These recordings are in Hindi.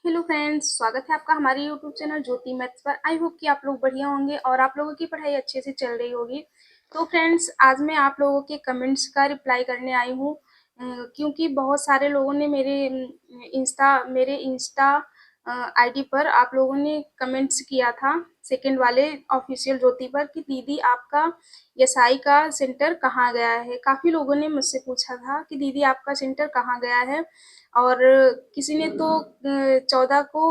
हेलो फ्रेंड्स, स्वागत है आपका हमारे यूट्यूब चैनल ज्योति मैथ्स पर। आई होप कि आप लोग बढ़िया होंगे और आप लोगों की पढ़ाई अच्छे से चल रही होगी। तो फ्रेंड्स, आज मैं आप लोगों के कमेंट्स का रिप्लाई करने आई हूँ, क्योंकि बहुत सारे लोगों ने मेरे इंस्टा आईडी पर आप लोगों ने कमेंट्स किया था सेकंड वाले ऑफिशियल ज्योति पर कि दीदी आपका एसआई का सेंटर कहाँ गया है। काफ़ी लोगों ने मुझसे पूछा था कि दीदी आपका सेंटर कहाँ गया है। और किसी ने तो 14 को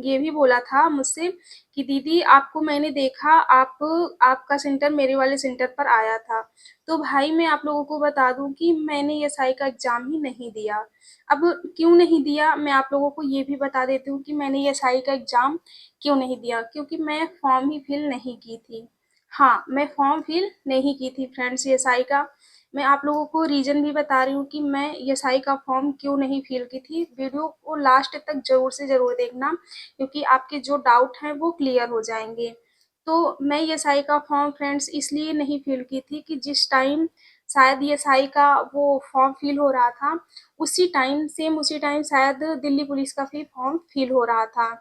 ये भी बोला था मुझसे कि दीदी आपको मैंने देखा, आपका सेंटर मेरे वाले सेंटर पर आया था। तो भाई मैं आप लोगों को बता दूं कि मैंने एसआई का एग्ज़ाम ही नहीं दिया। अब क्यों नहीं दिया, मैं आप लोगों को ये भी बता देती हूँ कि मैंने एसआई का एग्ज़ाम क्यों नहीं दिया। क्योंकि मैं फॉर्म ही फिल नहीं की थी। हाँ, मैं फॉर्म फिल नहीं की थी फ्रेंड्स एसआई का। मैं आप लोगों को रीज़न भी बता रही हूँ कि मैं एसआई का फॉर्म क्यों नहीं फिल की थी। वीडियो को लास्ट तक ज़रूर से ज़रूर देखना, क्योंकि आपके जो डाउट हैं वो क्लियर हो जाएंगे। तो मैं एसआई का फॉर्म फ्रेंड्स इसलिए नहीं फिल की थी कि जिस टाइम शायद एसआई का वो फॉर्म फिल हो रहा था, उसी टाइम शायद दिल्ली पुलिस का भी फॉर्म फिल हो रहा था।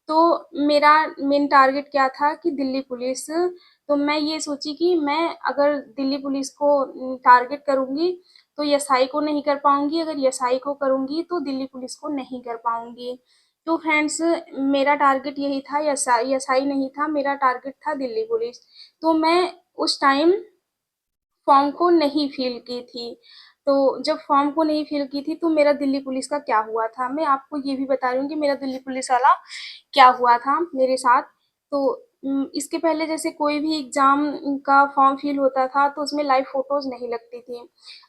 तो मेरा मेन टारगेट क्या था कि दिल्ली पुलिस। तो मैं ये सोची कि मैं अगर दिल्ली पुलिस को टारगेट करूँगी तो एसआई को नहीं कर पाऊँगी, अगर एसआई को करूँगी तो दिल्ली पुलिस को नहीं कर पाऊँगी। तो फ्रेंड्स, मेरा टारगेट यही था, एसआई एसआई नहीं था, मेरा टारगेट था दिल्ली पुलिस। तो मैं उस टाइम फॉर्म को नहीं फिल की थी। तो जब फॉर्म को नहीं फिल की थी तो मेरा दिल्ली पुलिस का क्या हुआ था, मैं आपको ये भी बता रही हूँ कि मेरा दिल्ली पुलिस वाला क्या हुआ था मेरे साथ। तो इसके पहले जैसे कोई भी एग्ज़ाम का फॉर्म फिल होता था तो उसमें लाइव फ़ोटोज़ नहीं लगती थी।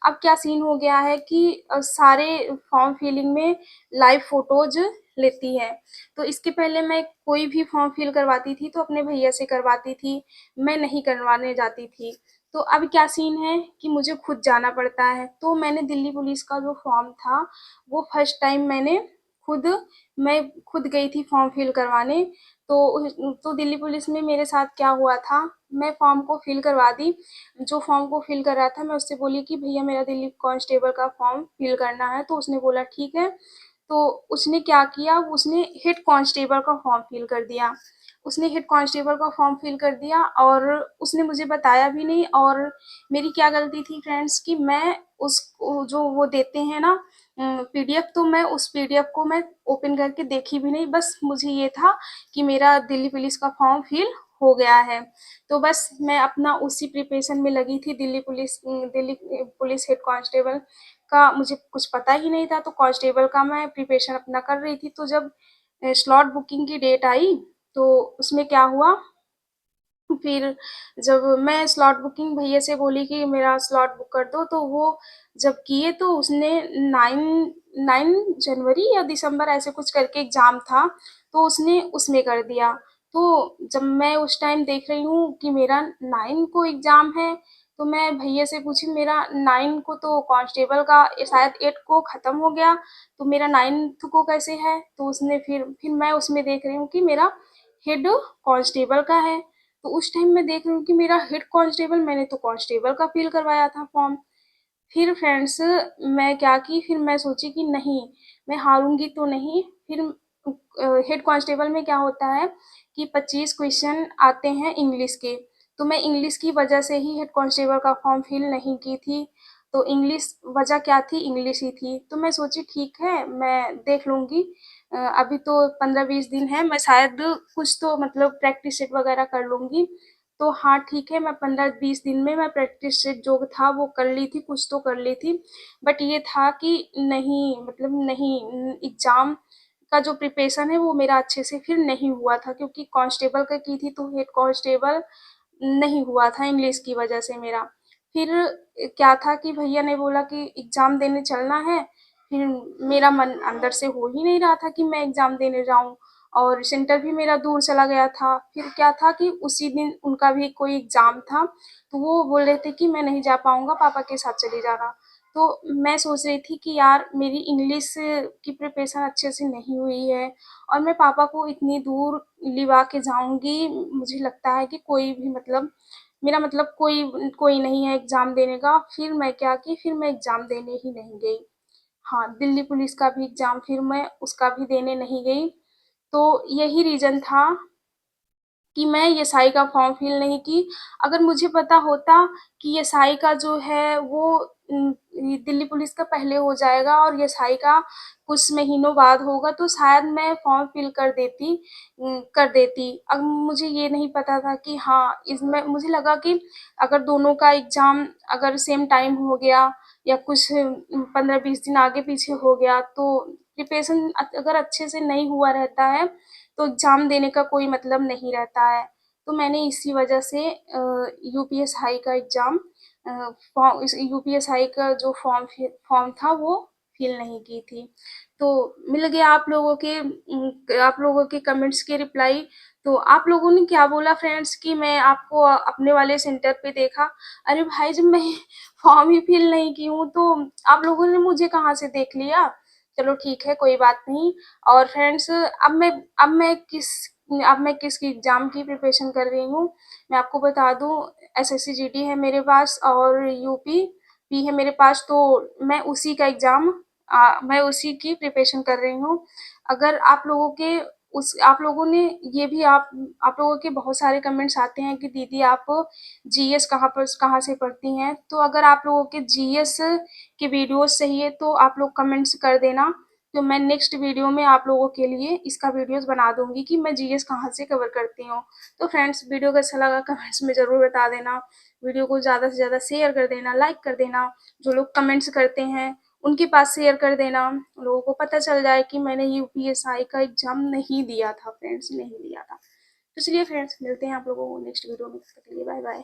अब क्या सीन हो गया है कि सारे फॉर्म फिलिंग में लाइव फ़ोटोज़ लेती है। तो इसके पहले मैं कोई भी फॉर्म फिल करवाती थी तो अपने भैया से करवाती थी, मैं नहीं करवाने जाती थी। तो अब क्या सीन है कि मुझे खुद जाना पड़ता है। तो मैंने दिल्ली पुलिस का जो फॉर्म था वो फर्स्ट टाइम खुद मैं खुद गई थी फॉर्म फिल करवाने। तो दिल्ली पुलिस में मेरे साथ क्या हुआ था, मैं फॉर्म को फिल करवा दी। जो फॉर्म को फिल कर रहा था मैं उससे बोली कि भैया मेरा दिल्ली कांस्टेबल का फॉर्म फिल करना है। तो उसने बोला ठीक है। तो उसने क्या किया, उसने हेड कांस्टेबल का फॉर्म फिल कर दिया। उसने हेड कांस्टेबल का फॉर्म फिल कर दिया और उसने मुझे बताया भी नहीं। और मेरी क्या गलती थी फ्रेंड्स कि मैं उस जो वो देते हैं ना पीडीएफ, तो मैं उस पीडीएफ को मैं ओपन करके देखी भी नहीं। बस मुझे ये था कि मेरा दिल्ली पुलिस का फॉर्म फिल हो गया है। तो बस मैं अपना उसी प्रिपरेशन में लगी थी। दिल्ली पुलिस हेड कांस्टेबल का मुझे कुछ पता ही नहीं था, तो कांस्टेबल का मैं प्रिपरेशन अपना कर रही थी। तो जब स्लॉट बुकिंग की डेट आई तो उसमें क्या हुआ, फिर जब मैं स्लॉट बुकिंग भैया से बोली कि मेरा स्लॉट बुक कर दो, तो वो जब किए तो उसने 9 जनवरी या दिसंबर ऐसे कुछ करके एग्ज़ाम था, तो उसने उसमें कर दिया। तो जब मैं उस टाइम देख रही हूँ कि मेरा 9 को एग्ज़ाम है, तो मैं भैया से पूछी मेरा 9 को तो कांस्टेबल का शायद 8 को ख़त्म हो गया, तो मेरा 9th को कैसे है? तो उसने फिर मैं उसमें देख रही हूँ कि मेरा हेड कांस्टेबल का है। तो उस टाइम मैं देख रही हूँ कि मेरा हेड कांस्टेबल, मैंने तो कांस्टेबल का फिल करवाया था फॉर्म। फिर फ्रेंड्स, मैं क्या की, फिर मैं सोची कि नहीं, मैं हारूँगी तो नहीं। फिर हेड कांस्टेबल में क्या होता है कि 25 क्वेश्चन आते हैं इंग्लिश के। तो मैं इंग्लिश की वजह से ही हेड कांस्टेबल का फॉर्म फिल नहीं की थी। तो इंग्लिश वजह क्या थी, इंग्लिश ही थी। तो मैं सोची ठीक है, मैं देख लूँगी। अभी तो 15-20 दिन है, मैं शायद कुछ तो मतलब प्रैक्टिस सेट वगैरह कर लूँगी। तो हाँ ठीक है, मैं 15-20 दिन में मैं प्रैक्टिस सेट जो था वो कर ली थी, कुछ तो कर ली थी। बट ये था कि नहीं, मतलब नहीं, एग्ज़ाम का जो प्रिपरेशन है वो मेरा अच्छे से फिर नहीं हुआ था, क्योंकि कांस्टेबल का की थी तो हेड कांस्टेबल नहीं हुआ था इंग्लिश की वजह से मेरा। फिर क्या था कि भैया ने बोला कि एग्ज़ाम देने चलना है। फिर मेरा मन अंदर से हो ही नहीं रहा था कि मैं एग्ज़ाम देने जाऊँ, और सेंटर भी मेरा दूर चला गया था। फिर क्या था कि उसी दिन उनका भी कोई एग्ज़ाम था, तो वो बोल रहे थे कि मैं नहीं जा पाऊँगा, पापा के साथ चली जाना। तो मैं सोच रही थी कि यार मेरी इंग्लिश की प्रिपरेशन अच्छे से नहीं हुई है, और मैं पापा को इतनी दूर लिवा के जाऊँगी, मुझे लगता है कि कोई भी मतलब मेरा मतलब कोई कोई नहीं है एग्ज़ाम देने का। फिर मैं क्या की, फिर मैं एग्ज़ाम देने ही नहीं गई। हाँ, दिल्ली पुलिस का भी एग्ज़ाम फिर मैं उसका भी देने नहीं गई। तो यही रीज़न था कि मैं एसआई का फॉर्म फिल नहीं की। अगर मुझे पता होता कि एसआई का जो है वो दिल्ली पुलिस का पहले हो जाएगा और एसआई का कुछ महीनों बाद होगा तो शायद मैं फॉर्म फिल कर देती। अब मुझे ये नहीं पता था कि हाँ, इसमें मुझे लगा कि अगर दोनों का एग्ज़ाम अगर सेम टाइम हो गया या कुछ 15-20 दिन आगे-पीछे हो गया तो प्रिपरेशन अगर अच्छे से नहीं हुआ रहता है तो एग्ज़ाम देने का कोई मतलब नहीं रहता है। तो मैंने इसी वजह से यूपीएसआई का एग्ज़ाम इस यूपीएसआई का जो फॉर्म था वो फिल नहीं की थी। तो मिल गया आप लोगों के कमेंट्स के रिप्लाई। तो आप लोगों ने क्या बोला फ्रेंड्स कि मैं आपको अपने वाले सेंटर पे देखा। अरे भाई, जब मैं फॉर्म ही फिल नहीं की हूँ तो आप लोगों ने मुझे कहाँ से देख लिया। चलो ठीक है, कोई बात नहीं। और फ्रेंड्स, अब मैं किस एग्ज़ाम की प्रिपरेशन कर रही हूँ, मैं आपको बता दूँ। एसएससी जीडी है मेरे पास और यूपी भी है मेरे पास, तो मैं उसी की प्रिपरेशन कर रही हूँ। अगर आप लोगों ने ये भी आप लोगों के बहुत सारे कमेंट्स आते हैं कि दीदी आप जीएस कहाँ से पढ़ती हैं? तो अगर आप लोगों के जीएस के वीडियोज़ चाहिए तो आप लोग कमेंट्स कर देना। तो मैं नेक्स्ट वीडियो में आप लोगों के लिए इसका वीडियोज़ बना दूँगी कि मैं जीएस कहाँ से कवर करती हूँ। तो फ्रेंड्स, वीडियो कैसा लगा कमेंट्स में ज़रूर बता देना। वीडियो को ज़्यादा से ज़्यादा शेयर कर देना, लाइक कर देना। जो लोग कमेंट्स करते हैं, उनके पास शेयर कर देना। लोगों को पता चल जाए कि मैंने यूपीएसआई का एग्ज़ाम नहीं दिया था फ्रेंड्स, नहीं दिया था। तो चलिए फ्रेंड्स, मिलते हैं आप लोगों को नेक्स्ट वीडियो में। तब तक के लिए बाय बाय।